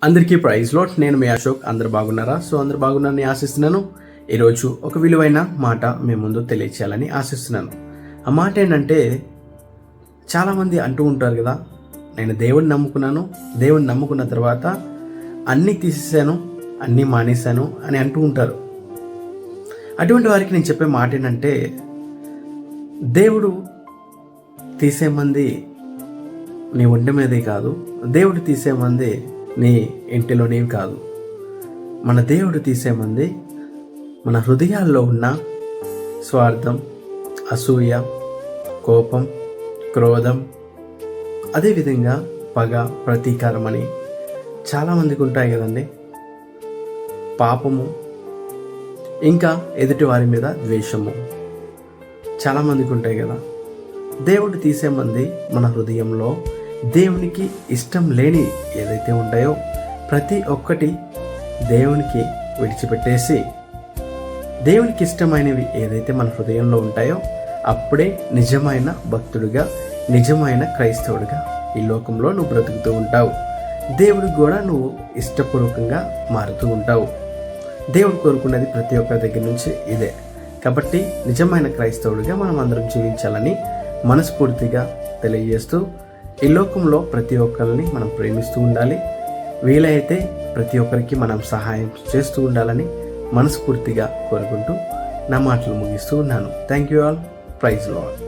అందరికీ praise lot. నేను మీ అశోక్. అందరు బాగున్నారా? అందరు బాగున్నారని ఆశిస్తున్నాను. ఈరోజు ఒక విలువైన మాట మీ ముందు తెలియచేయాలని ఆశిస్తున్నాను. ఆ మాట ఏంటంటే, చాలామంది అంటూ ఉంటారు కదా, నేను దేవుడిని నమ్ముకున్నాను, దేవుడిని నమ్ముకున్న తర్వాత అన్నీ తీసేసాను, అన్నీ మానేశాను అని అంటూ ఉంటారు. అటువంటి వారికి నేను చెప్పే మాట ఏంటంటే, దేవుడు తీసే మంది నీ ఒంటి మీదే కాదు, దేవుడు తీసే మంది నీ ఇంటిలోనేవి కాదు. మన దేవుడు తీసే మంది మన హృదయాల్లో ఉన్న స్వార్థం, అసూయ, కోపం, క్రోధం, అదేవిధంగా పగ, ప్రతీకారం అని చాలామందికి ఉంటాయి కదండి. పాపము, ఇంకా ఎదుటి వారి మీద ద్వేషము చాలామందికి ఉంటాయి కదా. దేవుడు తీసే మంది మన హృదయంలో దేవునికి ఇష్టం లేని ఏదైతే ఉంటాయో ప్రతి ఒక్కటి దేవునికి విడిచిపెట్టేసి, దేవునికి ఇష్టమైనవి ఏదైతే మన హృదయంలో ఉంటాయో అప్పుడే నిజమైన భక్తుడిగా, నిజమైన క్రైస్తవుడిగా ఈ లోకంలో నువ్వు బ్రతుకుతూ ఉంటావు. దేవుడికి కూడా నువ్వు ఇష్టపూర్వకంగా మారుతూ ఉంటావు. దేవుడు కోరుకున్నది ప్రతి ఒక్కరి దగ్గర నుంచి ఇదే. కాబట్టి నిజమైన క్రైస్తవుడిగా మనం అందరం జీవించాలని మనస్ఫూర్తిగా తెలియజేస్తూ, ఈ లోకంలో ప్రతి ఒక్కరిని మనం ప్రేమిస్తూ ఉండాలి. వీలైతే ప్రతి ఒక్కరికి మనం సహాయం చేస్తూ ఉండాలని మనస్ఫూర్తిగా కోరుకుంటూ నా మాటలు ముగిస్తూ ఉన్నాను. Thank you all. Praise lord.